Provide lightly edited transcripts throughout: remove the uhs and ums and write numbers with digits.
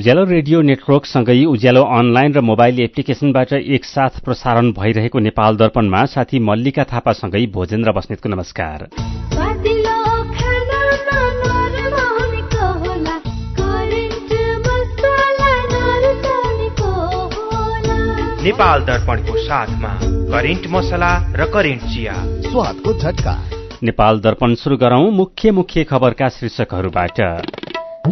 उज्यालो radio नेटवर्कसँगै उज्यालो online र mobile एप्लिकेशनबाट एकसाथ प्रसारण भइरहेको नेपाल दर्पणमा साथी मल्लिका थापासँगै भोजेन्द्र बस्नेतको नमस्कार। नेपाल दर्पणको साथमा करेन्ट मसला र करेन्ट चिया स्वादको झट्का। नेपाल दर्पण सुरु गरौं मुख्य खबरका शीर्षकहरूबाट।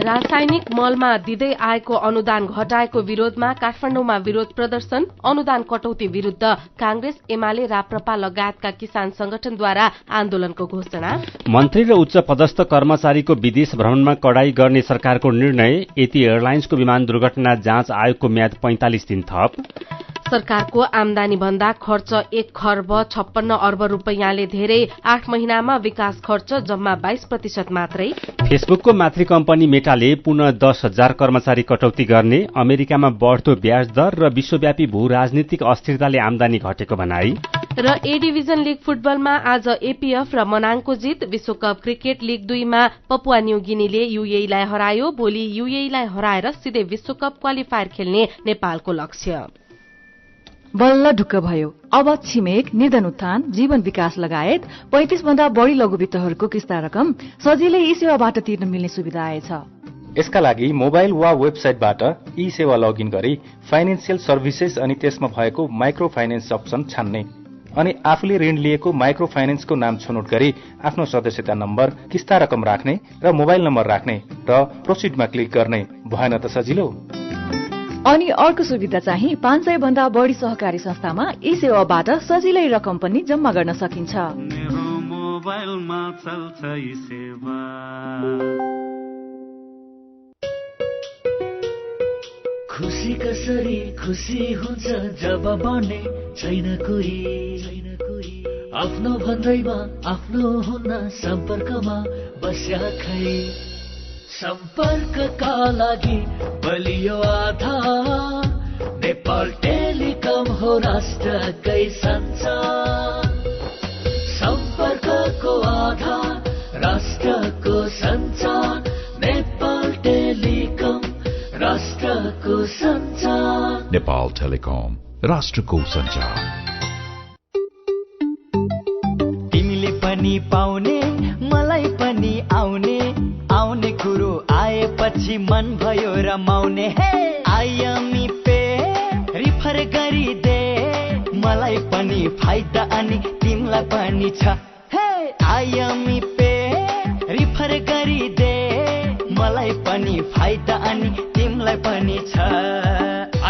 रासायनिक मलमा दिँदै आएको अनुदान घटाएको विरोधमा काठमाडौँमा विरोध प्रदर्शन। अनुदान कटौती विरूद्ध कांग्रेस, एमाले, राप्रपा लगायतका किसान संगठनद्वारा आन्दोलनको घोषणा। मन्त्री र उच्च पदस्थ कर्मचारीको विदेश भ्रमणमा कडाई गर्ने सरकारको निर्णय। एती एयरलाइन्सको विमान दुर्घटना जाँच आयोगको म्याद 45 दिन थप। सरकारको आमदानी भन्दा खर्च 1 खर्ब 56 अर्ब रुपैयाँले धेरै। 8 महिनामा विकास खर्च जम्मा 22% मात्रै। फेसबुकको मातृ कम्पनी मेटाले पुनः 10,000 कर्मचारी कटौती गर्ने। अमेरिकामा बढ्दो ब्याज दर र विश्वव्यापी भू राजनीतिक अस्थिरताले आमदानी घटेको भनाई। र ए डिभिजन लीग फुटबलमा आज एपीएफ र मनाङको जित। विश्वकप क्रिकेट लीग 2 मा पपुवा न्यू गिनीले यूएईलाई हरायो। भोलि यूएईलाई हराएर सिधै विश्वकप क्वालिफायर खेल्ने नेपालको लक्ष्य। बल्ल ढुक्क भयो। अब छिमेक, निर्धन उत्थान, जीवन विकास लगायत 35 भन्दा बढ़ी लघुवित्तहरूको किस्ता रकम सजिलै ई सेवाबाट तिर्न मिल्ने सुविधा आएछ। यसका लागि मोबाइल वा वेबसाइटबाट ई सेवा लगइन गरी फाइनेन्शियल सर्भिसेस अनि त्यसमा भएको माइक्रो फाइनेन्स अप्सन छान्ने अनि आफूले ऋण लिएको माइक्रो फाइनेन्सको नाम छनौट गरी आफ्नो सदस्यता नम्बर, किस्ता रकम राख्ने र मोबाइल नम्बर राख्ने र प्रोसिडमा क्लिक गर्ने। भएन त सजिलो? अनि अर्को सुविधा चाहिँ 500 भन्दा बढ़ी सहकारी संस्थामा ई सेवाबाट सजिलै रकम पनि जम्मा गर्न सकिन्छ। मेरो मोबाइलमा चल्छ ई सेवा। खुसी कसरी खुसी हुन्छ जब बन्ने छैन कोही। आफ्नो भन्दैमा आफ्नो हुन्न सम्पर्कमा बस्या खै। सम्पर्कका लागि बलियो आधार नेपाल टेलिकम हो राष्ट्रकै सञ्चार। सम्पर्कको आधार राष्ट्रको सञ्चार। नेपाल टेलिकम राष्ट्रको सञ्चार। नेपाल टेलिकम राष्ट्रको सञ्चार। तिमीले पनि पाउने मलाई पनि आउने। आउने कुरो आएपछि मन भयो रमाउने। आइएमई पे रिफर गरिदे मलाई पनि फाइदा अनि तिमीलाई पनि छ। आइएमई पे रिफर गरिदे मलाई पनि फाइदा अनि तिमीलाई पनि छ।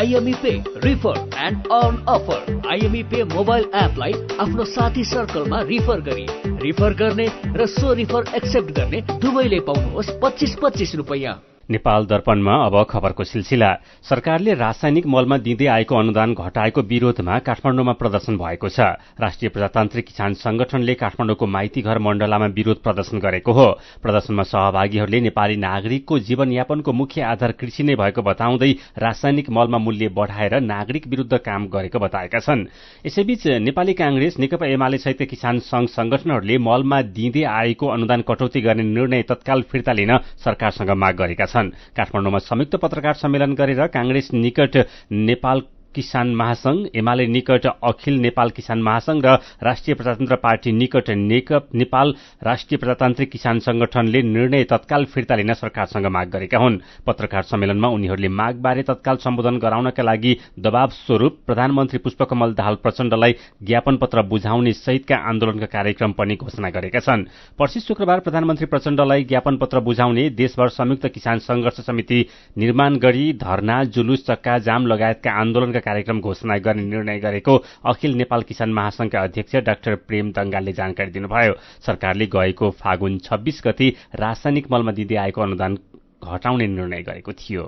IME pay refer and earn offer. IME pay mobile एपलाई आफ्नो साथी सर्कलमा रिफर गरी रिफर गर्ने र सो रिफर एक्सेप्ट गर्ने दुवैले पाउनुहोस् 25-25 रुपैयाँ। नेपाल दर्पणमा अब खबरको सिलसिला। सरकारले रासायनिक मलमा दिँदै आएको अनुदान घटाएको विरोधमा काठमाडौँमा प्रदर्शन भएको छ। राष्ट्रिय प्रजातान्त्रिक किसान संगठनले काठमाडौँको माइतीघर मण्डलामा विरोध प्रदर्शन गरेको हो। प्रदर्शनमा सहभागीहरूले नेपाली नागरिकको जीवनयापनको मुख्य आधार कृषि नै भएको बताउँदै रासायनिक मलमा मूल्य बढ़ाएर नागरिक विरूद्ध काम गरेको बताएका छन्। यसैबीच नेपाली कांग्रेस, नेकपा एमाले सहित किसान संघ संगठनहरूले मलमा दिँदै आएको अनुदान कटौती गर्ने निर्णय तत्काल फिर्ता लिन सरकारसँग माग गरेका छन्। काठमाडौँमा संयुक्त पत्रकार सम्मेलन गरेर कांग्रेस निकट नेपाल किसान महासंघ, एमाले निकट अखिल नेपाल किसान महासंघ र राष्ट्रिय प्रजातन्त्र पार्टी निकट नेपाल राष्ट्रिय प्रजातान्त्रिक किसान संगठनले निर्णय तत्काल फिर्ता लिन सरकारसँग माग गरेका हुन्। पत्रकार सम्मेलनमा उनीहरूले मागबारे तत्काल सम्बोधन गराउनका लागि दबाव स्वरूप प्रधानमन्त्री पुष्पकमल दाहाल प्रचण्डलाई ज्ञापन पत्र बुझाउने सहितका आन्दोलनका कार्यक्रम पनि घोषणा गरेका छन्। पर्सि शुक्रबार प्रधानमन्त्री प्रचण्डलाई ज्ञापन पत्र बुझाउने देशभर संयुक्त किसान संघर्ष समिति निर्माण गरी धरना, जुलुस, चक्का जाम लगायतका आन्दोलनका कार्यक्रम घोषणा गर्ने निर्णय गरेको अखिल नेपाल किसान महासंघका अध्यक्ष डाक्टर प्रेम दंगालले जानकारी दिनुभयो। सरकारले गएको फागुन 26 गते रासायनिक मलमा दिँदै आएको अनुदान घटाउने निर्णय गरेको थियो।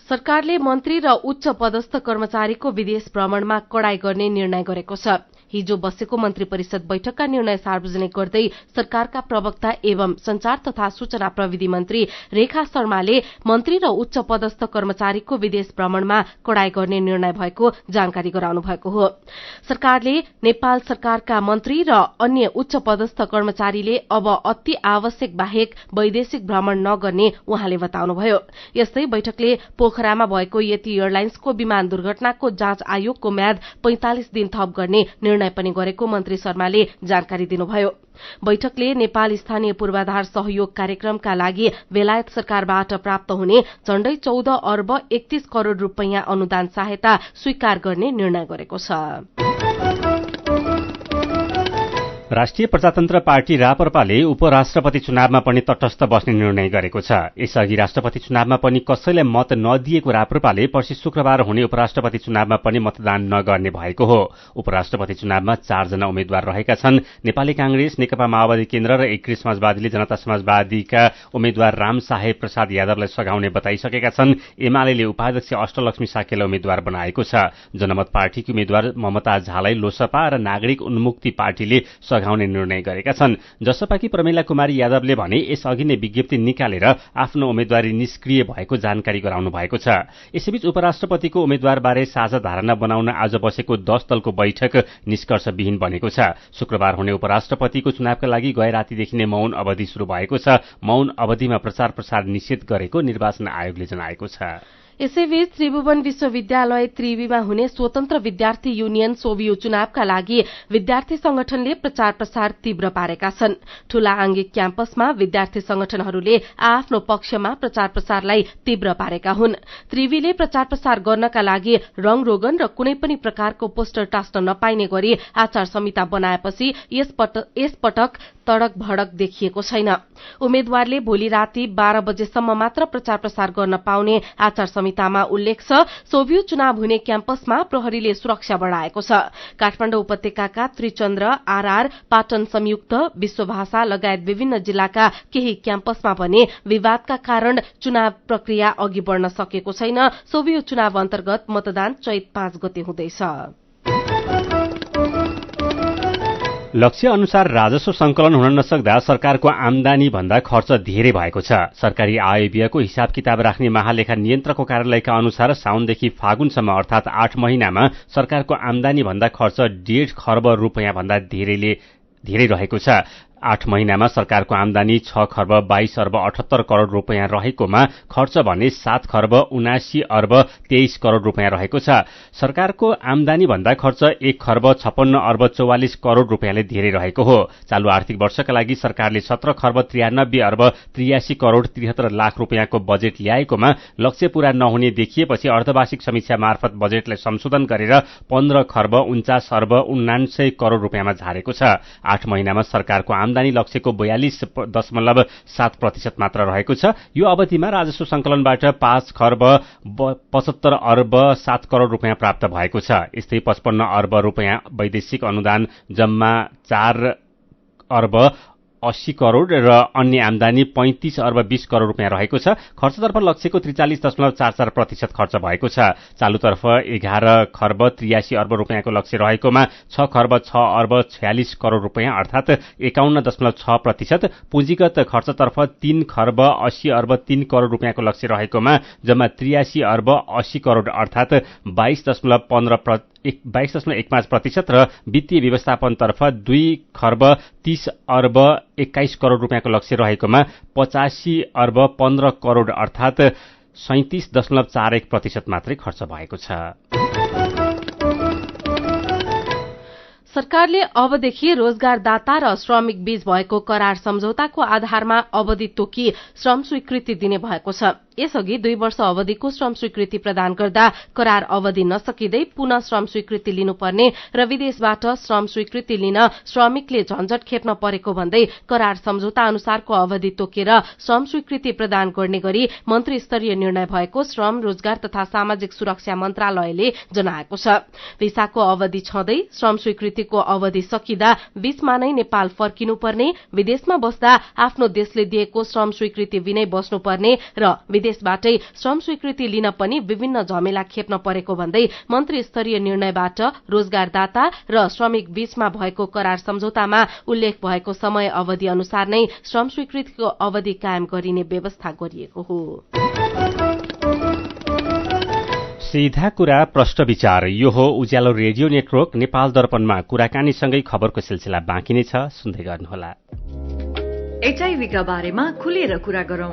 सरकारले मन्त्री र उच्च पदस्थ कर्मचारीको विदेश भ्रमणमा कडाई गर्ने निर्णय गरेको छ। हिजो बसेको मन्त्री परिषद बैठकका निर्णय सार्वजनिक गर्दै सरकारका प्रवक्ता एवं संचार तथा सूचना प्रविधि मन्त्री रेखा शर्माले मन्त्री र उच्च पदस्थ कर्मचारीको विदेश भ्रमणमा कडाई गर्ने निर्णय भएको जानकारी गराउनु भएको हो। सरकारले नेपाल सरकारका मन्त्री र अन्य उच्च पदस्थ कर्मचारीले अब अति आवश्यक बाहेक वैदेशिक भ्रमण नगर्ने उहाँले बताउनुभयो। यस्तै बैठकले पोखरामा भएको यति एयरलाइन्सको विमान दुर्घटनाको जाँच आयोगको म्याद 45 दिन थप गर्ने निर्णय पनि गरेको मन्त्री शर्माले जानकारी दिनुभयो। बैठकले नेपाल स्थानीय पूर्वाधार सहयोग कार्यक्रमका लागि बेलायत सरकारबाट प्राप्त हुने झण्डै 14 अर्ब 31 करोड़ रूपैयाँ अनुदान सहायता स्वीकार गर्ने निर्णय गरेको छ। राष्ट्रिय प्रजातन्त्र पार्टी राप्रपाले उपराष्ट्रपति चुनावमा पनि तटस्थ बस्ने निर्णय गरेको छ। यसअघि राष्ट्रपति चुनावमा पनि कसैलाई मत नदिएको राप्रपाले पर्सि शुक्रबार हुने उपराष्ट्रपति चुनावमा पनि मतदान नगर्ने भएको हो। उपराष्ट्रपति चुनावमा 4 जना उम्मेद्वार रहेका छन्। नेपाली कांग्रेस, नेकपा माओवादी केन्द्र र एकीकृत समाजवादीले जनता समाजवादीका उम्मेद्वार राम साहेब प्रसाद यादवलाई सघाउने बताइसकेका छन्। एमाले उपाध्यक्ष अष्टलक्ष्मी साकेलाई उम्मेद्वार बनाएको छ। जनमत पार्टीकी उम्मेद्वार ममता झालाई लोसपा र नागरिक उन्मुक्ति पार्टीले सघाउने निर्णय गरेका छन्। जसपाकी प्रमिला कुमारी यादवले भने यसअघि नै विज्ञप्ति निकालेर आफ्नो उम्मेद्वारी निष्क्रिय भएको जानकारी गराउनु भएको छ। यसैबीच उपराष्ट्रपतिको उम्मेद्वारबारे साझा धारणा बनाउन आज बसेको 10 दलको बैठक निष्कर्षविहीन बनेको छ। शुक्रबार हुने उपराष्ट्रपतिको चुनावका लागि गए रातिदेखि नै मौन अवधि शुरू भएको छ। मौन अवधिमा प्रचार प्रसार निषेध गरेको निर्वाचन आयोगले जनाएको छ। यसैबीच त्रिभुवन विश्वविद्यालय त्रिवीमा हुने स्वतन्त्र विद्यार्थी युनियन सोभियो चुनावका लागि विद्यार्थी संगठनले प्रचार प्रसार तीव्र पारेका छन्। ठूला आंगिक क्याम्पसमा विद्यार्थी संगठनहरूले आफ्नो पक्षमा प्रचार प्रसारलाई तीव्र पारेका हुन्। त्रिवीले प्रचार प्रसार गर्नका लागि रंगरोगन र कुनै पनि प्रकारको पोस्टर टास्न नपाइने गरी आचार संहिता बनाएपछि यसपटक तडक भडक देखिएको छैन। उम्मेद्वारले भोलि राति 12 बजेसम्म मात्र प्रचार प्रसार गर्न पाउने आचार संहितामा उल्लेख छ। सोभियो चुनाव हुने क्याम्पसमा प्रहरीले सुरक्षा बढ़ाएको छ। काठमाडौँ उपत्यकाका त्रिचन्द्र, आरआर, पाटन संयुक्त, विश्वभाषा लगायत विभिन्न जिल्लाका केही क्याम्पसमा पनि विवादका कारण चुनाव प्रक्रिया अघि बढ़न सकेको छैन। सोभियो चुनाव अन्तर्गत मतदान चैत 5 गते हुँदैछ। लक्ष्य अनुसार राजस्व संकलन हुन नसक्दा सरकारको आमदानी भन्दा खर्च धेरै भएको छ। सरकारी आय व्ययको हिसाब किताब राख्ने महालेखा नियन्त्रकको कार्यालयका अनुसार साउनदेखि फागुनसम्म अर्थात 8 महिनामा सरकारको आमदानी भन्दा खर्च 1.5 खर्ब रूपैयाँ भन्दा धेरै रहेको छ। 8 महिनामा सरकारको आमदानी 6 खर्ब 22 अर्ब 78 करोड़ रूपैयाँ रहेकोमा खर्च भने 7 खर्ब 79 अर्ब 23 करोड़ रूपैयाँ रहेको छ। सरकारको आमदानी भन्दा खर्च 1 खर्ब 56 अर्ब 44 करोड़ रूपैयाँले धेरै रहेको हो। चालू आर्थिक वर्षका लागि सरकारले 17 खर्ब 93 अर्ब 83 करोड़ 73 लाख रूपैयाँको बजेट ल्याएकोमा लक्ष्य पूरा नहुने देखिएपछि अर्धवार्षिक समीक्षा मार्फत बजेटलाई संशोधन गरेर 15 खर्ब 49 अर्ब 79 करोड़ रूपैयाँमा झारेको छ। 8 महिनामा सरकारको आमदानी लक्ष्यको 42.7% मात्र रहेको छ। यो अवधिमा राजस्व संकलनबाट 5 खर्ब 75 अर्ब 7 करोड़ रूपैयाँ प्राप्त भएको छ। यस्तै 55 अर्ब रूपैयाँ वैदेशिक अनुदान, जम्मा 4 अर्ब 80 करोड़ र अन्य आमदानी 35 अर्ब 20 करोड़ रूपैयाँ रहेको छ। खर्चतर्फ लक्ष्यको 43.44% खर्च भएको छ। चालुतर्फ 11 खर्ब 83 अर्ब रूपैयाँको लक्ष्य रहेकोमा 6 खर्ब 6 अर्ब 46 करोड़ रूपैयाँ अर्थात 51.6%, पुँजीगत खर्चतर्फ 3 खर्ब 80 अर्ब 3 करोड़ रूपैयाँको लक्ष्य रहेकोमा जम्मा 83 अर्ब 80 करोड़ अर्थात 22.15% र वित्तीय व्यवस्थापनतर्फ 2 खर्ब 30 अर्ब 21 करोड़ रूपैयाँको लक्ष्य रहेकोमा 85 अर्ब 15 करोड़ अर्थात 37.41% मात्रै खर्च भएको छ। सरकारले अबदेखि रोजगारदाता र श्रमिक बीच भएको करार सम्झौताको आधारमा अवधि तोकी श्रम स्वीकृति दिने भएको छ। यसअघि 2 वर्ष अवधिको श्रम स्वीकृति प्रदान गर्दा करार अवधि नसकिँदै पुनः श्रम स्वीकृति लिनुपर्ने र विदेशबाट श्रम स्वीकृति लिन श्रमिकले झन्झट खेप्न परेको भन्दै करार सम्झौता अनुसारको अवधि तोकेर श्रम स्वीकृति प्रदान गर्ने गरी मन्त्री स्तरीय निर्णय भएको श्रम, रोजगार तथा सामाजिक सुरक्षा मन्त्रालयले जनाएको छ। भिसाको अवधि छँदै श्रम स्वीकृतिको अवधि सकिँदा बीचमा नै नेपाल फर्किनुपर्ने, विदेशमा बस्दा आफ्नो देशले दिएको श्रम स्वीकृति बिनै बस्नुपर्ने र विदेशबाटै श्रम स्वीकृति लिन पनि विभिन्न झमेला खेप्न परेको भन्दै मन्त्री स्तरीय निर्णयबाट रोजगारदाता र श्रमिक बीचमा भएको करार सम्झौतामा उल्लेख भएको समय अवधि अनुसार नै श्रम स्वीकृतिको अवधि कायम गरिने व्यवस्था गरिएको हो। सीधा कुरा प्रश्न विचार, यो हो उज्यालो रेडियो नेटवर्क नेपाल दर्पणमा कुराकानीसँगै खबरको सिलसिला बाँकी नै छ, सुन्दै गर्नुहोला। एचआईभीका बारेमा खुलेर कुरा गरौं।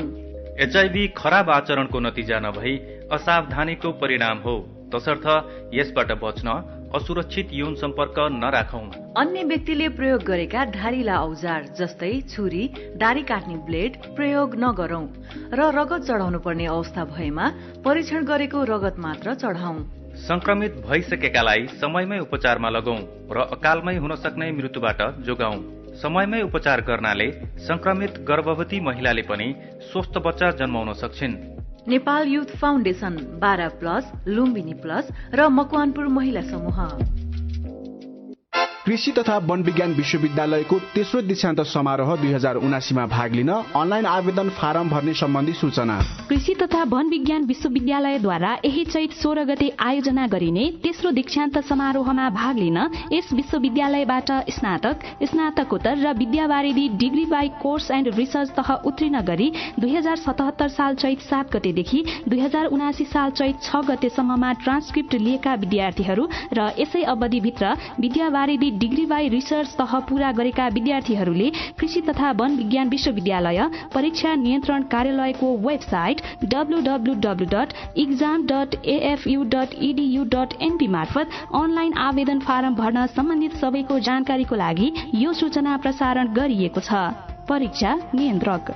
एचआईभी खराब आचरणको नतिजा नभई असावधानीको परिणाम हो, तसर्थ यसबाट बच्न असुरक्षित यौन सम्पर्क नराखौं। अन्य व्यक्तिले प्रयोग गरेका धारिला औजार जस्तै छुरी, दारी काट्ने ब्लेड प्रयोग नगरौं र रगत चढाउनु पर्ने अवस्था भएमा परीक्षण गरेको रगत मात्र चढाउँ। संक्रमित भइसकेकालाई समयमै उपचारमा लगौं र अकालमै हुन सक्ने मृत्युबाट जोगाउँ। समयमै उपचार गर्नाले संक्रमित गर्भवती महिलाले पनि स्वस्थ बच्चा जन्माउन सक्छिन्। Nepal youth foundation 12+ Lumbini plus र मकवानपुर महिला समूह। कृषि तथा वन विज्ञान विश्वविद्यालयको तेस्रो दीक्षान्त समारोह 2079 मा भाग लिन अनलाइन आवेदन फारम भर्ने सम्बन्धी सूचना। कृषि तथा वन विज्ञान विश्वविद्यालयद्वारा यही चैत 16 गते आयोजना गरिने तेस्रो दीक्षान्त समारोहमा भाग लिन यस विश्वविद्यालयबाट स्नातक, स्नातकोत्तर र विद्यावारिधि degree by course and research तह उत्तीर्ण गरी 2077 साल चैत 7 गतेदेखि 2079 साल चैत 6 गतेसम्ममा ट्रान्सक्रिप्ट लिएका विद्यार्थीहरू र यसै अवधिभित्र विद्यावारिधि डिग्री बाई रिसर्च तह पूरा गरेका विद्यार्थीहरूले कृषि तथा वन विज्ञान विश्वविद्यालय परीक्षा नियन्त्रण कार्यालयको वेबसाइट www.exam.afu.edu.np मार्फत अनलाइन आवेदन फारम भर्न सम्बन्धित सबैको जानकारीको लागि यो सूचना प्रसारण गरिएको छ। परीक्षा नियन्त्रक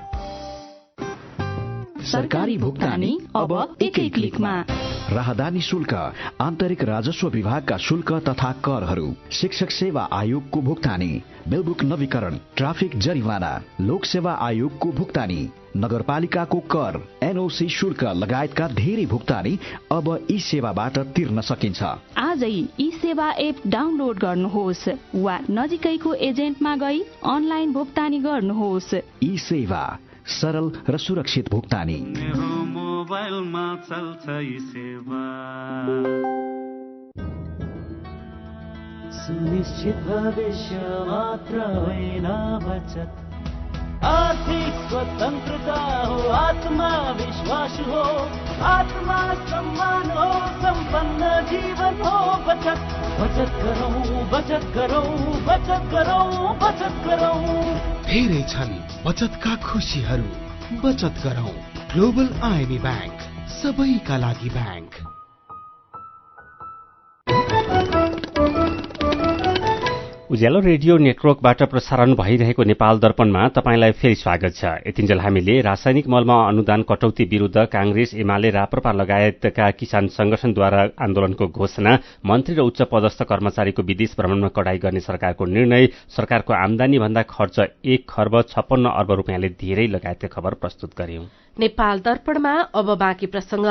सरकारी भुक्तानी अब एकै क्लिकमा। राहदानी शुल्क, आन्तरिक राजस्व विभागका शुल्क तथा करहरू, शिक्षक सेवा आयोगको भुक्तानी, बिलबुक नवीकरण, ट्राफिक जरिवाना, लोक सेवा आयोगको भुक्तानी, नगरपालिकाको कर, एनओसी शुल्क लगायतका धेरै भुक्तानी अब ई सेवाबाट तिर्न सकिन्छ। आजै ई सेवा एप डाउनलोड गर्नुहोस् वा नजिकैको एजेन्टमा गई अनलाइन भुक्तानी गर्नुहोस्। ई सेवा सरल र सुरक्षित भुक्तानी। मेरो मोबाइलमा चल्छ ई सेवा। सुनिश्चित भविष्य मात्र होइन बचत, आर्थिक स्वतन्त्रता हो, आत्मविश्वास हो, आत्मा सम्मान हो, सम्पन्न जीवन हो। बचत बचत गरौँ, बचत गरौँ, बचत गरौँ, बचत गरौँ। धेरै छन् बचतका खुशीहरू, बचत गरौँ। ग्लोबल आइएमई बैंक, सबैका लागि बैंक। उज्यालो रेडियो नेटवर्कबाट प्रसारण भइरहेको नेपाल दर्पणमा तपाईंलाई फेरि स्वागत छ। यतिन्जेल हामीले रासायनिक मलमा अनुदान कटौती विरूद्ध कांग्रेस, एमाले, राप्रपा लगायतका किसान संगठनद्वारा आन्दोलनको घोषणा, मन्त्री र उच्च पदस्थ कर्मचारीको विदेश भ्रमणमा कडाई गर्ने सरकारको निर्णय, सरकारको आमदानी भन्दा खर्च 1 खर्ब 56 अर्ब रुपियाँले धेरै लगायतका खबर प्रस्तुत गर्यौं। नेपाल दर्पणमा अब बाँकी प्रसंग।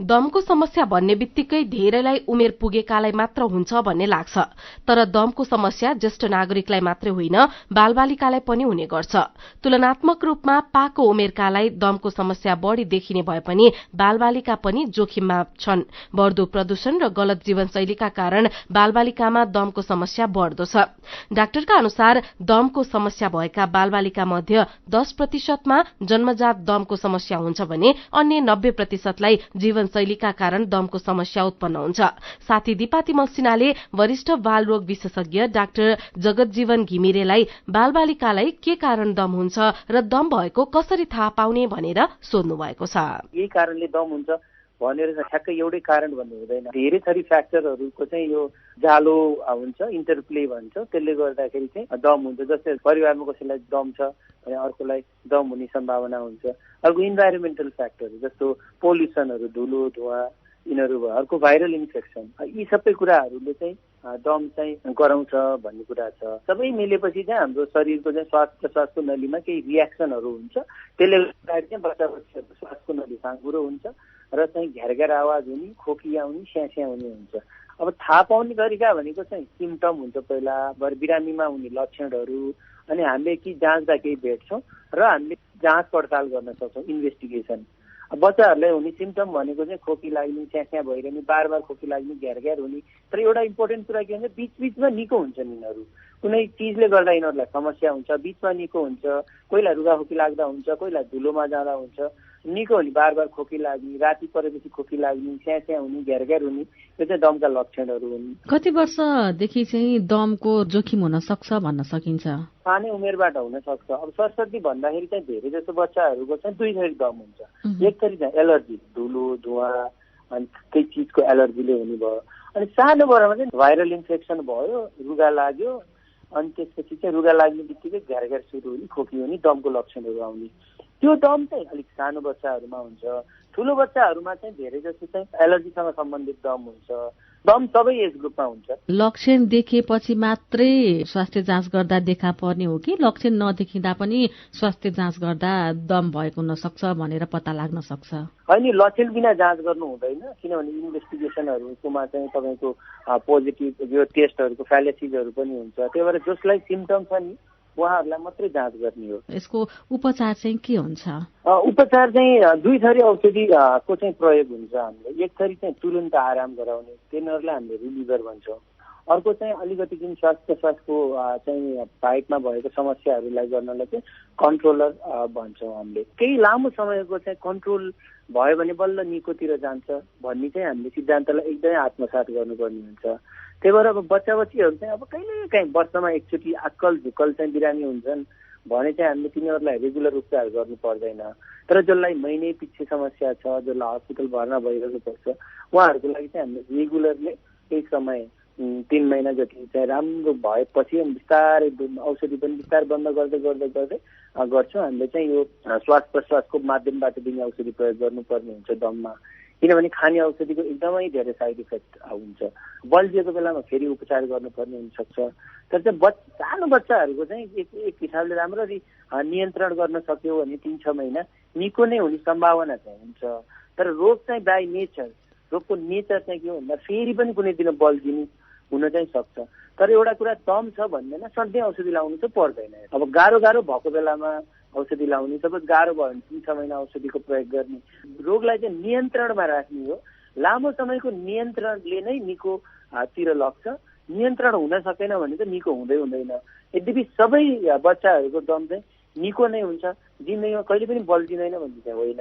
दमको समस्या भन्ने बित्तिकै धेरैलाई उमेर पुगेकालाई मात्र हुन्छ भन्ने लाग्छ, तर दमको समस्या ज्येष्ठ नागरिकलाई मात्रै होइन बालबालिकालाई पनि हुने गर्छ। तुलनात्मक रूपमा पाको उमेरकालाई दमको समस्या बढ़ी देखिने भए पनि बालबालिका पनि जोखिममा छन्। बढ्दो प्रदूषण र गलत जीवनशैलीका कारण बालबालिकामा दमको समस्या बढ़दो छ। डाक्टरका अनुसार दमको समस्या भएका बालबालिका मध्ये 10%मा जन्मजात दमको समस्या हुन्छ भने अन्य 90%लाई जीवनशैलीका कारण दमको समस्या उत्पन्न हुन्छ। साथी दिपा तिमल सिन्हाले वरिष्ठ बालरोग विशेषज्ञ डाक्टर जगतजीवन घिमिरेलाई बालबालिकालाई के कारण दम हुन्छ र दम भएको कसरी थाहा पाउने भनेर सोध्नु भएको छ। यही कारणले दम हुन्छ भनेर ठ्याक्कै एउटै कारण भन्नु हुँदैन। धेरै थरी फ्याक्टरहरूको चाहिँ यो जालो हुन्छ, इन्टरप्ले भन्छ, त्यसले गर्दाखेरि चाहिँ दम हुन्छ। जस्तै परिवारमा कसैलाई दम छ भने अर्कोलाई दम हुने सम्भावना हुन्छ। अर्को इन्भाइरोमेन्टल फ्याक्टर जस्तो पोल्युसनहरू, धुलो धुवा, यिनीहरू भयो। अर्को भाइरल इन्फेक्सन, यी सबै कुराहरूले चाहिँ दम चाहिँ गराउँछ भन्ने कुरा छ। सबै मिलेपछि चाहिँ हाम्रो शरीरको चाहिँ श्वास प्रश्वासको नलीमा केही रियाक्सनहरू हुन्छ, त्यसले गर्दाखेरि चाहिँ बच्चा बच्चीहरूको श्वासको नली साँघुरो हुन्छ र चाहिँ घ्यारघ्यार आवाज हुने, खोकी आउने, स्यास्या हुने हुन्छ। अब थाहा पाउने तरिका भनेको चाहिँ सिम्टम हुन्छ, पहिला बिरामीमा हुने लक्षणहरू, अनि हामीले कि जाँच्दा केही भेट्छौँ र हामीले जाँच पडताल गर्न सक्छौँ, इन्भेस्टिगेसन। बच्चाहरूलाई हुने सिम्टम भनेको चाहिँ खोकी लाग्ने, स्यास्या भइरहने, बार बार खोकी लाग्ने, घ्यार हुने। तर एउटा इम्पोर्टेन्ट कुरा के भन्छ, बिचबिचमा निको हुन्छन् यिनीहरू, कुनै चिजले गर्दा यिनीहरूलाई समस्या हुन्छ, बिचमा निको हुन्छ, कोहीलाई रुगाखोकी लाग्दा हुन्छ, कोहीलाई धुलोमा जाँदा हुन्छ, निको हुने, बार बार खोकी लाग्ने, राति परेपछि खोकी लाग्ने, स्यास्या हुने, घ्यार हुने, यो चाहिँ दमका लक्षणहरू हुन्। कति वर्षदेखि चाहिँ दमको जोखिम हुन सक्छ भन्न सकिन्छ? सानै उमेरबाट हुन सक्छ। अब सरस्वती भन्दाखेरि चाहिँ धेरै जसो बच्चाहरूको चाहिँ दुई थरी दम हुन्छ। एक थरी चाहिँ एलर्जी, धुलो, धुवा, अनि केही चिजको एलर्जीले हुने भयो। अनि सानो बडामा चाहिँ भाइरल इन्फेक्सन भयो, रुगा लाग्यो, अनि त्यसपछि चाहिँ रुगा लाग्ने बित्तिकै घ्यार सुरु हुने, खोकी हुने, दमको लक्षणहरू आउने। त्यो दम चाहिँ अलिक सानो बच्चाहरूमा हुन्छ। ठुलो बच्चाहरूमा चाहिँ धेरै जस्तो चाहिँ एलर्जीसँग सम्बन्धित दम हुन्छ। दम सबै एज ग्रुपमा हुन्छ। लक्षण देखेपछि मात्रै स्वास्थ्य जाँच गर्दा देखा पर्ने हो कि लक्षण नदेखिँदा पनि स्वास्थ्य जाँच गर्दा दम भएको हुन सक्छ भनेर पत्ता लाग्न सक्छ? होइन, लक्षण बिना जाँच गर्नु हुँदैन, किनभने इन्भेस्टिगेसनहरूकोमा चाहिँ तपाईँको पोजिटिभ यो टेस्टहरूको फ्यालेसिजहरू पनि हुन्छ। त्यही भएर जसलाई सिम्टम छ नि उहाँहरूलाई मात्रै जाँच गर्ने हो। यसको उपचार चाहिँ के हुन्छ? उपचार चाहिँ दुई थरी औषधिको चाहिँ प्रयोग हुन्छ हामीले। एक थरी चाहिँ तुरुन्त आराम गराउने, तिनीहरूलाई हामीले रिलिभर भन्छौँ। अर्को चाहिँ अलिकति जुन श्वासको चाहिँ पाइपमा भएको समस्याहरूलाई गर्नलाई चाहिँ कन्ट्रोलर भन्छौँ हामीले। केही लामो समयको चाहिँ कन्ट्रोल भयो भने बल्ल निकोतिर जान्छ भन्ने चाहिँ हामीले सिद्धान्तलाई एकदमै आत्मसात गर्नुपर्ने हुन्छ। त्यही भएर अब बच्चाबच्चीहरू चाहिँ अब कहिले काहीँ वर्षमा एकचोटि आक्कल झुक्कल चाहिँ बिरामी हुन्छन् भने चाहिँ हामीले तिनीहरूलाई रेगुलर उपचार गर्नु पर्दैन। तर जसलाई महिनै पछि समस्या छ, जसलाई हस्पिटल भर्ना भइरहेको पर्छ, उहाँहरूको लागि चाहिँ हामीले रेगुलरले केही समय 3 महिना जति चाहिँ राम्रो भएपछि बिस्तारै औषधि पनि बिस्तारै बन्द गर्दै गर्छौँ। हामीले चाहिँ यो श्वास प्रश्वासको माध्यमबाट दिने औषधि प्रयोग गर्नुपर्ने हुन्छ दममा, किनभने खाने औषधिको एकदमै धेरै साइड इफेक्ट हुन्छ। बल्झिएको बेलामा फेरि उपचार गर्नुपर्ने हुनसक्छ। तर चाहिँ सानो बच्चाहरूको चाहिँ एक हिसाबले राम्ररी नियन्त्रण गर्न सक्यो भने 3-6 महिना निको नै हुने सम्भावना चाहिँ हुन्छ। तर रोग चाहिँ बाई नेचर, रोगको नेचर चाहिँ के हो भन्दा फेरि पनि कुनै दिन बल्झिने हुन चाहिँ सक्छ। तर एउटा कुरा दम छ भन्दैन सधैँ औषधि लाउनु चाहिँ पर्दैन। अब गाह्रो भएको बेलामा औषधि लाउने, सपोज गाह्रो भयो भने 3-6 महिना औषधिको प्रयोग गर्ने, रोगलाई चाहिँ नियन्त्रणमा राख्ने हो। लामो समयको नियन्त्रणले नै निको तिर लग्छ। नियन्त्रण हुन सकेन भने चाहिँ निको हुँदैन। यद्यपि सबै बच्चाहरूको दम चाहिँ निको नै हुन्छ, जिन्दगीमा कहिले पनि बल्झिँदैन भन्ने चाहिँ होइन।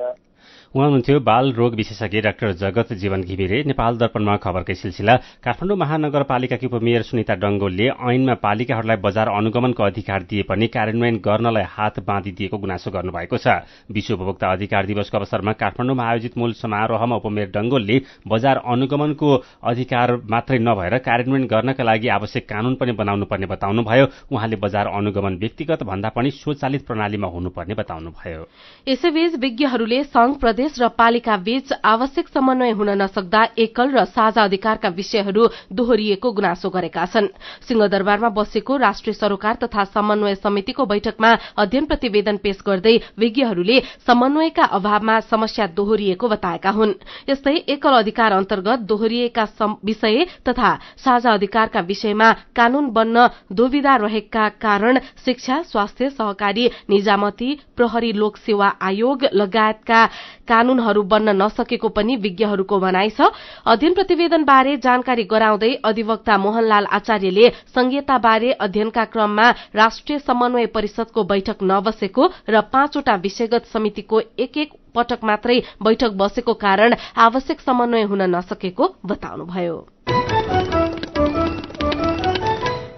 उहाँ हुनुहुन्थ्यो बाल रोग विशेषज्ञ डाक्टर जगत जीवन घिमिरे। नेपाल दर्पणमा खबरकै सिलसिला। काठमाडौँ महानगरपालिकाकी उपमेयर सुनिता डङ्गोलले ऐनमा पालिकाहरूलाई बजार अनुगमनको अधिकार दिए पनि कार्यान्वयन गर्नलाई हात बाँधिदिएको गुनासो गर्नुभएको छ। विश्व उपभोक्ता अधिकार दिवसको अवसरमा काठमाडौँमा आयोजित मूल समारोहमा उपमेयर डङ्गोलले बजार अनुगमनको अधिकार मात्रै नभएर कार्यान्वयन गर्नका लागि आवश्यक कानून पनि बनाउनुपर्ने बताउनुभयो। उहाँले बजार अनुगमन व्यक्तिगत भन्दा पनि स्वचालित प्रणालीमा हुनुपर्ने बताउनुभयो। यसैबीच विज्ञहरूले संघ, प्रदेश र पालिका बीच आवश्यक समन्वय हुन नसक्दा एकल र साझा अधिकारका विषयहरू दोहोरिएको गुनासो गरेका छन्। सिंहदरबारमा बसेको राष्ट्रिय सरोकार तथा समन्वय समितिको बैठकमा अध्ययन प्रतिवेदन पेश गर्दै विज्ञहरूले समन्वयका अभावमा समस्या दोहोरिएको बताएका हुन्। यस्तै एकल अधिकार अन्तर्गत दोहोरिएका विषय तथा साझा अधिकारका विषयमा कानून बन्न दुविधा रहेका कारण शिक्षा, स्वास्थ्य, सहकारी, निजामती, प्रहरी लोक सेवा आयोग लगायतका कानूनहरू बन्न नसकेको पनि विज्ञहरूको भनाइ छ। अध्ययन प्रतिवेदनबारे जानकारी गराउँदै अधिवक्ता मोहनलाल आचार्यले संहिताबारे अध्ययनका क्रममा राष्ट्रिय समन्वय परिषदको बैठक नबसेको र 5वटा विषयगत समितिको एक पटक मात्रै बैठक बसेको कारण आवश्यक समन्वय हुन नसकेको बताउनुभयो।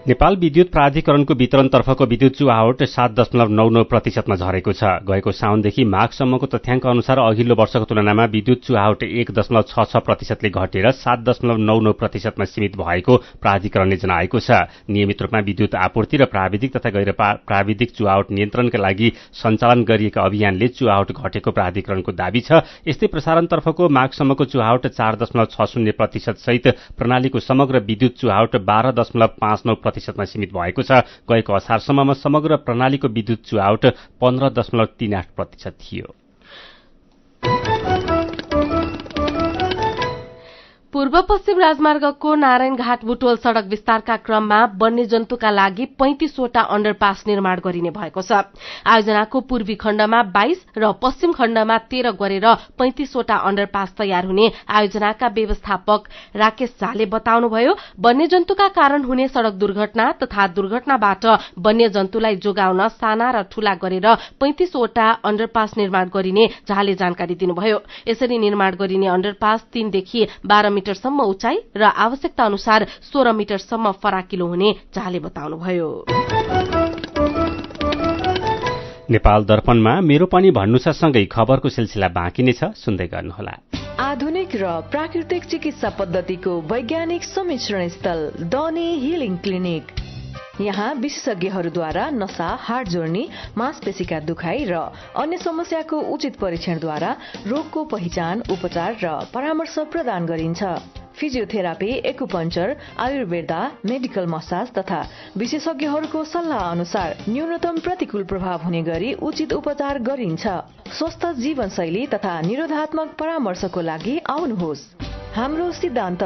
नेपाल विद्युत प्राधिकरणको वितरणतर्फको विद्युत चुहावट 7.99% झरेको छ। गएको साउनदेखि माघसम्मको तथ्याङ्क अनुसार अघिल्लो वर्षको तुलनामा विद्युत चुहावट 1.66%ले घटेर 7.99% सीमित भएको प्राधिकरणले जनाएको छ। नियमित रूपमा विद्युत आपूर्ति र प्राविधिक तथा गैर प्राविधिक चुहावट नियन्त्रणका लागि सञ्चालन गरिएका अभियानले चुहावट घटेको प्राधिकरणको दावी छ। यस्तै प्रसारणतर्फको माघसम्मको चुहावट 4.60% सहित प्रणालीको समग्र विद्युत चुहावट 12.59% सीमित भएको छ। गएको असारसम्ममा समग्र प्रणालीको विद्युत चुहावट 15.38% थियो। पूर्व पश्चिम राजमार्गको नारायणघाट बुटोल सड़क विस्तारका क्रममा वन्यजन्तुका लागि 35 वटा अण्डरपास निर्माण गरिने भएको छ। आयोजनाको पूर्वी खण्डमा 22 र पश्चिम खण्डमा 13 गरेर 35 वटा अण्डरपास तयार हुने आयोजनाका व्यवस्थापक राकेश झाले बताउनुभयो। वन्यजन्तुका कारण हुने सड़क दुर्घटना तथा दुर्घटनाबाट वन्यजन्तुलाई जोगाउन साना र ठूला गरेर 35 वटा अण्डरपास निर्माण गरिने झाले जानकारी दिनुभयो। यसरी निर्माण गरिने अण्डरपास 3 देखि 12 मिटरसम्म उचाइ र आवश्यकता अनुसार 16 मिटरसम्म फराकिलो हुने झाले बताउनुभयो। नेपाल दर्पणमा मेरो पनि भन्नु छ सँगै खबरको सिलसिला बाँकी नै छ, सुन्दै गर्नुहोला। आधुनिक र प्राकृतिक चिकित्सा पद्धतिको वैज्ञानिक सम्मिश्रण स्थल डनी हिलिङ क्लिनिक। यहाँ विशेषज्ञहरूद्वारा नसा, हाड जोड्नी, मांसपेशीका दुखाइ र अन्य समस्याको उचित परीक्षणद्वारा रोगको पहिचान, उपचार र परामर्श प्रदान गरिन्छ। Physiotherapy, acupuncture, Ayurveda, medical massage तथा विशेषज्ञहरूको सल्लाह अनुसार न्यूनतम प्रतिकूल प्रभाव हुने गरी उचित उपचार गरिन्छ। स्वस्थ जीवनशैली तथा निरोधात्मक परामर्शको लागि आउनुहोस्। हाम्रो सिद्धान्त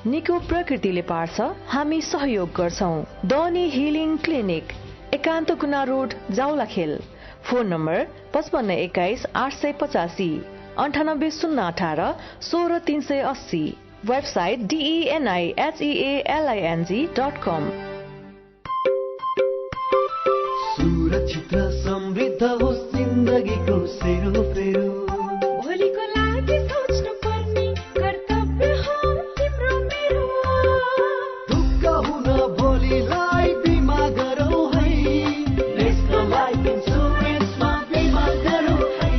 निको प्रकृतिले पार्छ, हामी सहयोग गर्छौं। डनी हिलिङ क्लिनिक, एकान्त कुना road, Jawalakhel. Phone number 5521 885, 98 018 16 380। Website denihealing.com। सुरक्षित र समृद्ध होस् जिन्दगीको सेरोफेरो। भोलिको लागि सोच्नु पर्ने कर्तव्य हो तिम्रो मेरो। ढुक्क हुन भोलिलाई बिमा गरौँ है, नेशनल लाइफ इन्सुरेन्समा बिमा गरौँ है।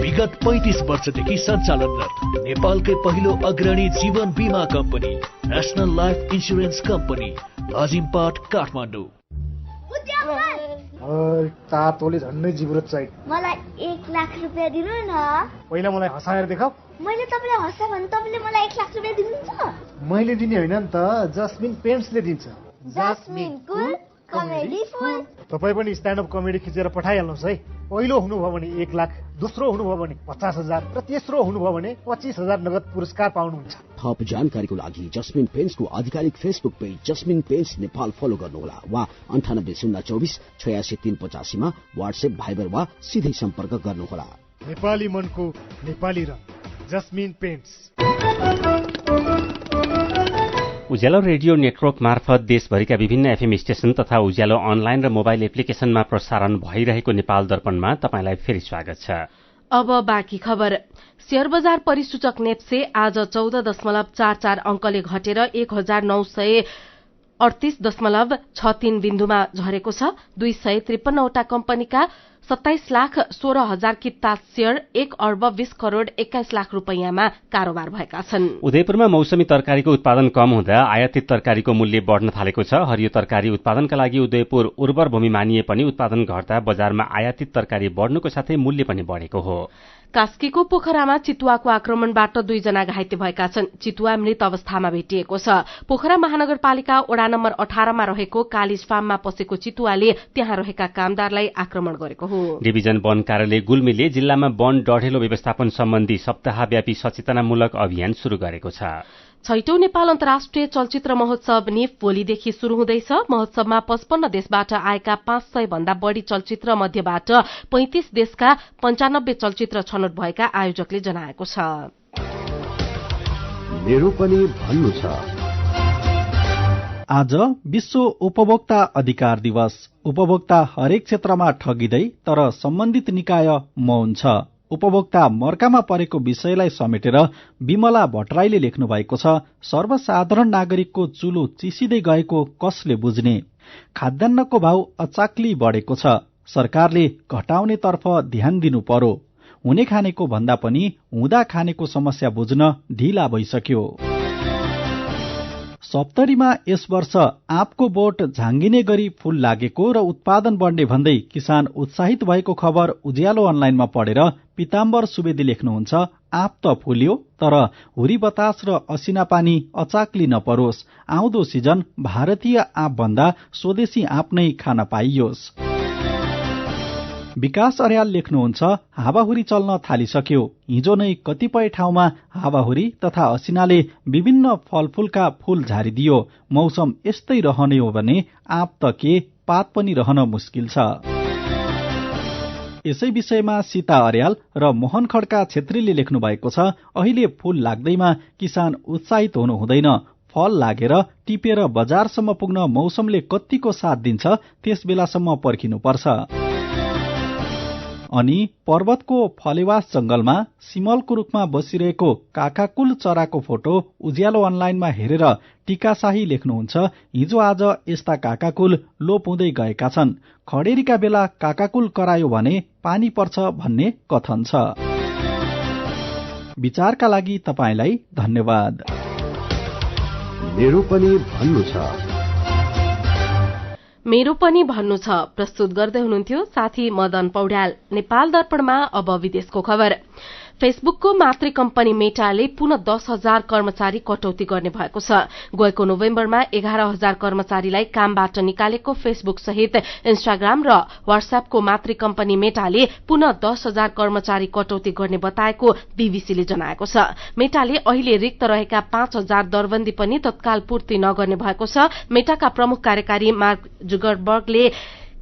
विगत 35 वर्षदेखि सञ्चालनरत नेपालकै पहिलो अग्रणी जीवन बीमा company national life insurance company, अजिमपाट, काठमाडौँ। तातोले झन्डै जिब्रो चाहियो। मलाई 1 लाख रुपैयाँ दिनु न। पहिला मलाई हँसाएर देखाऊ। मैले तपाईलाई हँसा भने तपाईले मलाई 1 लाख रुपैयाँ दिनुहुन्छ? मैले दिने होइन नि त, जस्मिन पेन्ट्सले दिन्छ। जस्मिन कुल कमेडी फुल। तपाई पनि स्ट्यान्ड अप कमेडी खिचेर पठाइहाल्नुहोस् है। पहिलो हुनुभयो भने 1 लाख, दोस्रो हुनुभयो भने 50,000 र तेस्रो हुनुभयो भने 25,000 नगद पुरस्कार पाउनुहुन्छ। थप जानकारीको लागि जस्मिन पेन्ट्सको आधिकारिक फेसबुक पेज जस्मिन पेन्ट्स नेपाल फलो गर्नुहोला वा 98 024 86 385 मा व्हाट्सएप, भाइबर वा सिधै सम्पर्क गर्नुहोला। नेपाली मनको नेपाली रङ, जस्मिन पेन्ट्स। उज्यालो रेडियो नेटवर्क मार्फत देशभरिका विभिन्न एफएम स्टेशन तथा उज्यालो अनलाइन र मोबाइल एप्लिकेशनमा प्रसारण भइरहेको नेपाल दर्पणमा तपाईँलाई फेरि स्वागत छ। अब बाँकी खबर। शेयर बजार परिसूचक नेप्से आज 14.44 अंकले घटेर 1938.63 बिन्दुमा झरेको छ। 253 वटा कम्पनीका 27,16,000 किता शेयर 1 अर्ब 20 करोड़ 21 लाख रुपैयाँमा कारोबार भएका छन्। उदयपुरमा मौसमी तरकारीको उत्पादन कम हुँदा आयातित तरकारीको मूल्य बढ़न थालेको छ। हरियो तरकारी उत्पादनका लागि उदयपुर उर्वर भूमि मानिए पनि उत्पादन घट्दा बजारमा आयातित तरकारी बढ़नुको साथै मूल्य पनि बढ़ेको हो। कास्कीको पोखरामा चितुवाको आक्रमणबाट 2 जना घाइते भएका छन्। चितुवा मृत अवस्थामा भेटिएको छ। पोखरा महानगरपालिका वडा नम्बर 18 मा रहेको कालिज फार्ममा पसेको चितुवाले त्यहाँ रहेका कामदारलाई आक्रमण गरेको हो। डिभिजन वन कार्यालय गुल्मीले जिल्लामा वन डढेलो व्यवस्थापन सम्बन्धी सप्ताहव्यापी सचेतनामूलक अभियान शुरू गरेको छ। 6औं नेपाल अन्तर्राष्ट्रिय चलचित्र महोत्सव निफ भोलिदेखि शुरू हुँदैछ। महोत्सवमा 55 देशबाट आएका 500 भन्दा बढ़ी चलचित्र मध्येबाट 35 देशका 95 चलचित्र छनौट भएका आयोजकले जनाएको छ। मेरो पनि भन्नु छ। आज विश्व उपभोक्ता अधिकार दिवस। उपभोक्ता हरेक क्षेत्रमा ठगिँदै तर सम्बन्धित निकाय मौन छ। उपभोक्ता मर्कामा परेको विषयलाई समेटेर विमला भट्टराईले लेख्नु भएको छ। सर्वसाधारण नागरिकको चुलो चिसिँदै गएको कसले बुझ्ने? खाद्यान्नको भाव अचाक्ली बढेको छ। सरकारले घटाउनेतर्फ ध्यान दिनु पर्यो। हुने खानेको भन्दा पनि हुँदा खानेको समस्या बुझ्न ढिला भइसक्यो। सप्तरीमा यस वर्ष आँपको बोट झाँगिने गरी फूल लागेको र उत्पादन बढ्ने भन्दै किसान उत्साहित भएको खबर उज्यालो अनलाइनमा पढेर पिताम्बर सुवेदी लेख्नुहुन्छ। आँप त फुल्यो तर हुरी बतास र असिना पानी अचाक्ली नपरोस्। आउँदो सिजन भारतीय आँप भन्दा स्वदेशी आँप नै खान पाइयोस्। विकास अर्याल लेख्नुहुन्छ हावाहुरी चल्न थालिसक्यो। हिजो नै कतिपय ठाउँमा हावाहुरी तथा असिनाले विभिन्न फलफूलका फूल झारिदियो। मौसम यस्तै रहने हो भने आँप त के पात पनि रहन मुस्किल छ। यसै विषयमा सीता अर्याल र मोहन खड्का छेत्रीले लेख्नु भएको छ, अहिले फूल लाग्दैमा किसान उत्साहित हुनु हुँदैन। फल लागेर टिपेर बजारसम्म पुग्न मौसमले कत्तिको साथ दिन्छ त्यस बेलासम्म पर्खिनुपर्छ। अनि पर्वतको फलेवास जंगलमा सिमलको रूखमा बसिरहेको काकाकुल चराको फोटो उज्यालो अनलाइनमा हेरेर टीकाशाही लेख्नुहुन्छ, हिजो आज यस्ता काकाकुल लोप हुँदै गएका छन्। खडेरीका बेला काकाकुल करायो भने पानी पर्छ भन्ने कथन छ। विचारका लागि तपाईलाई धन्यवाद। मेरो पनि भन्नु छ। मेरो पनि भन्नु छ प्रस्तुत गर्दै हुनुहुन्थ्यो साथी मदन पौड्याल। नेपाल दर्पणमा अब विदेशको खबर। फेसबुकको मातृ कम्पनी मेटाले पुनः 10,000 कर्मचारी कटौती गर्ने भएको छ। गएको नोभेम्बरमा 11,000 कर्मचारीलाई कामबाट निकालेको फेसबुक सहित इन्स्टाग्राम र व्हाट्सएपको मातृ कम्पनी मेटाले पुनः 10,000 कर्मचारी कटौती गर्ने बताएको बीबीसीले जनाएको छ। मेटाले अहिले रिक्त रहेका 5,000 दरबन्दी पनि तत्काल पूर्ति नगर्ने भएको छ। मेटाका प्रमुख कार्यकारी मार्क जुकरबर्गले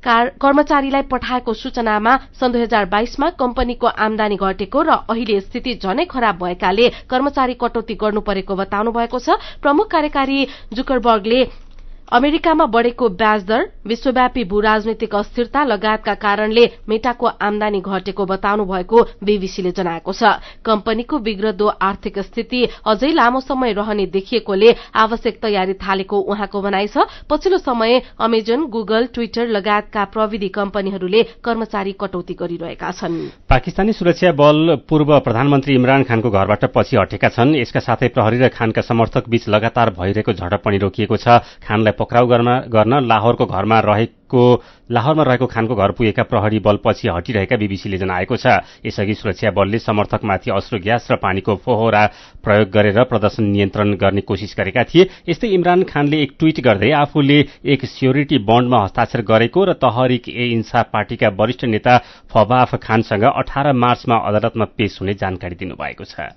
कर्मचारीलाई पठाएको सूचनामा सन् 2022मा कम्पनीको आमदानी घटेको र अहिले स्थिति झनै खराब भएकाले कर्मचारी कटौती गर्नु परेको बताउनु भएको छ। प्रमुख कार्यकारी जुकरबर्गले अमेरिकामा बढ़ेको ब्याज दर, विश्वव्यापी भू राजनीतिक अस्थिरता लगायतका कारणले मेटाको आमदानी घटेको बताउनु भएको बीबीसीले जनाएको छ। कम्पनीको बिग्रदो आर्थिक स्थिति अझै लामो समय रहने देखिएकोले आवश्यक तयारी थालेको उहाँको भनाइ छ। पछिल्लो समय अमेजन, गुगल, ट्विटर लगायतका प्रविधि कम्पनीहरूले कर्मचारी कटौती गरिरहेका छन्। पाकिस्तानी सुरक्षा बल पूर्व प्रधानमन्त्री इमरान खानको घरबाट पछि हटेका छन्। यसका साथै प्रहरी र खानका समर्थक बीच लगातार भइरहेको झडप पनि रोकिएको छ। खानलाई पक्राउ गर्न लाहोरमा रहेको खानको घर पुगेका प्रहरी बल पछि हटिरहेका बीबीसीले जनाएको छ। यसअघि सुरक्षा बलले समर्थकमाथि अश्रु ग्यास र पानीको फोहरा प्रयोग गरेर प्रदर्शन नियन्त्रण गर्ने कोशिश गरेका थिए। यस्तै इमरान खानले एक ट्वीट गर्दै आफूले एक स्योरिटी बन्डमा हस्ताक्षर गरेको र तहरिक ए इन्साफ पार्टीका वरिष्ठ नेता फवाफ खानसँग 18 मार्चमा अदालतमा पेश हुने जानकारी दिनुभएको छ।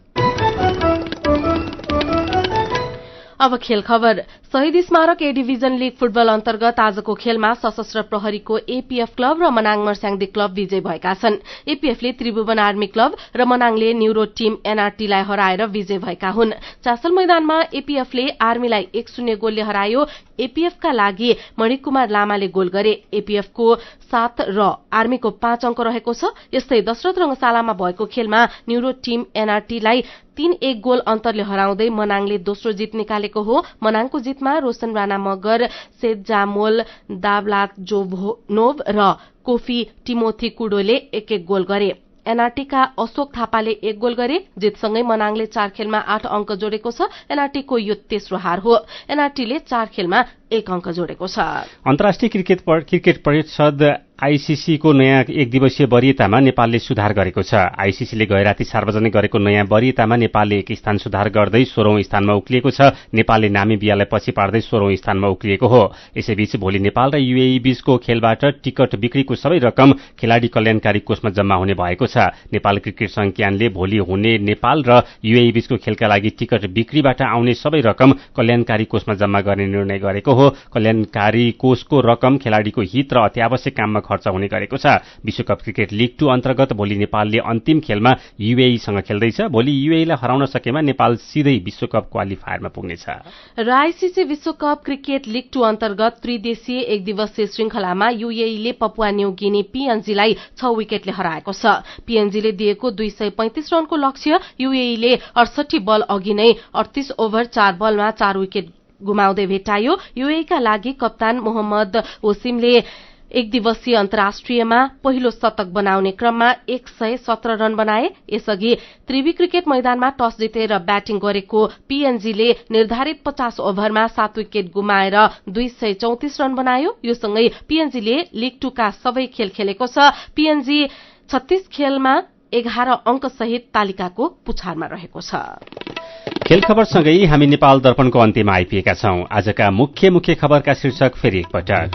अब खेल खबर। शहीद स्मारक ए डिभिजन लीग फुटबल अन्तर्गत आजको खेलमा सशस्त्र प्रहरीको एपीएफ क्लब र मनाङ मर्स्याङदी क्लब विजय भएका छन्। एपीएफले त्रिभुवन आर्मी क्लब र मनाङले न्यूरो टिम एनआरटीलाई हराएर विजय भएका हुन्। चासल मैदानमा एपीएफले आर्मीलाई 1-0 गोलले हरायो। एपीएफका लागि मणिकुमार लामाले गोल गरे। एपीएफको 7 र आर्मीको 5 अंक रहेको छ। यस्तै दशरथ रंगशालामा भएको खेलमा न्यूरो टिम एनआरटीलाई 3-1 गोल अन्तरले हराउँदै मनाङले दोस्रो जित निकालेको हो। मनाङको जितमा रोशन राणा मगर, सेद जामोल, दावलात जोभनोभ र कोफी टिमोथी कुडोले 1-1 गोल गरे। एनआरटीका अशोक थापाले 1 गोल गरे। जितसँगै मनाङले 4 खेलमा 8 अंक जोडेको छ। एनआरटीको यो तेस्रो हार हो। एनआरटीले 4 खेलमा 1 अंक जोडेको छ। अन्तर्राष्ट्रिय क्रिकेट परिषद आईसीसीको नयाँ एक दिवसीय वरियतामा नेपालले सुधार गरेको छ। आईसीसीले गैराती सार्वजनिक गरेको नयाँ वरियतामा नेपालले 1 स्थान सुधार गर्दै 16औं स्थानमा उक्लिएको छ। नेपालले नामिबियालाई पछि पार्दै 16औं स्थानमा उक्लिएको हो। यसैबीच भोलि नेपाल र यूएई बीचको खेलबाट टिकट बिक्रीको सबै रकम खेलाडी कल्याणकारी कोषमा जम्मा हुने भएको छ। नेपाल क्रिकेट संज्ञानले भोलि हुने नेपाल र यूएई बीचको खेलका लागि टिकट बिक्रीबाट आउने सबै रकम कल्याणकारी कोषमा जम्मा गर्ने निर्णय गरेको हो। कल्याणकारी कोषको रकम खेलाडीको हित र अत्यावश्यक काममा खर्च हुने गरेको छ। विश्वकप क्रिकेट लीग 2 अन्तर्गत भोलि नेपालले अन्तिम खेलमा यूएईसँग खेल्दैछ। भोलि यूएईलाई हराउन सकेमा नेपाल सिधै विश्वकप क्वालिफायरमा पुग्नेछ। र आईसीसी विश्वकप क्रिकेट लीग 2 अन्तर्गत त्रिदेशीय एक दिवसीय श्रृंखलामा यूएईले पपुवा न्यू गिनी पीएनजीलाई 6 विकेटले हराएको छ। पीएनजीले दिएको 235 रनको लक्ष्य यूएईले 68 बल अघि नै 38 ओभर 4 बलमा 4 विकेट गुमाउँदै भेटायो। यूएईका लागि कप्तान मोहम्मद वसिमले एक दिवसीय अन्तर्राष्ट्रियमा पहिलो शतक बनाउने क्रममा 117 रन बनाए। यसअघि त्रिवी क्रिकेट मैदानमा टस जितेर ब्याटिङ गरेको पीएनजीले निर्धारित 50 ओभरमा 7 विकेट गुमाएर 234 रन बनायो। यो सँगै पीएनजीले लीग 2 का सबै खेल खेलेको छ। पीएनजी 36 खेलमा 11 अंक सहित तालिकाको पुछारमा रहेको छ। खेल खबरसँगै हामी नेपाल दर्पणको अन्त्यमा आइपुगेका छौं। आजका मुख्य खबरका शीर्षक फेरि एकपटक।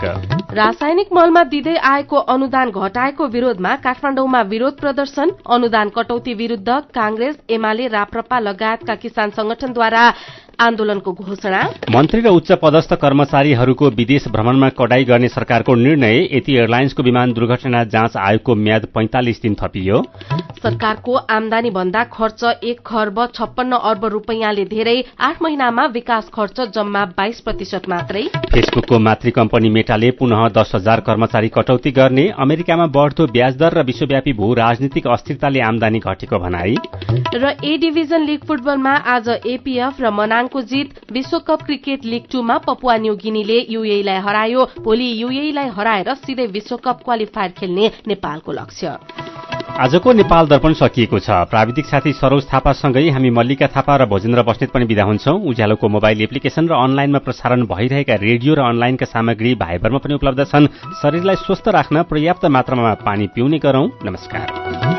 रासायनिक मलमा दिँदै आएको अनुदान घटाएको विरोधमा काठमाडौँमा विरोध प्रदर्शन, अनुदान कटौती विरूद्ध कांग्रेस, एमाले, राप्रपा लगायतका किसान संगठनद्वारा आन्दोलनको घोषणा। मन्त्री र उच्च पदस्थ कर्मचारीहरूको विदेश भ्रमणमा कडाई गर्ने सरकारको निर्णय। यति एयरलाइन्सको विमान दुर्घटना जाँच आयोगको म्याद 45 दिन थपियो। सरकारको आमदानी भन्दा खर्च 1 खर्ब 56 अर्ब रुपैयाँले धेरै, 8 महिनामा विकास खर्च जम्मा 22% मात्रै। फेसबुकको मातृ कम्पनी मेटाले पुनः 10,000 कर्मचारी कटौती गर्ने। अमेरिकामा बढ्दो ब्याज दर र विश्वव्यापी भू राजनीतिक अस्थिरताले आमदानी घटेको भनाई। र ए डिभिजन लीग फुटबलमा आज एपीएफ र मनाङको जित। विश्वकप क्रिकेट लीग 2 मा पपुवा न्यू गिनीले यूएईलाई हरायो। भोलि यूएईलाई हराएर सिधै विश्वकप क्वालिफायर खेल्ने नेपालको लक्ष्य। आजको नेपाल दर्पण सकिएको छ। प्राविधिक साथी सरोज थापासँगै हामी मल्लिका थापा र भोजेन्द्र बस्नेत पनि बिदा हुन्छौं। उज्यालोको मोबाइल एप्लिकेशन र अनलाइनमा प्रसारण भइरहेका रेडियो र अनलाइनका सामग्री भाइबरमा पनि उपलब्ध छन्। शरीरलाई स्वस्थ राख्न पर्याप्त मात्रामा पानी पिउने गरौं। नमस्कार।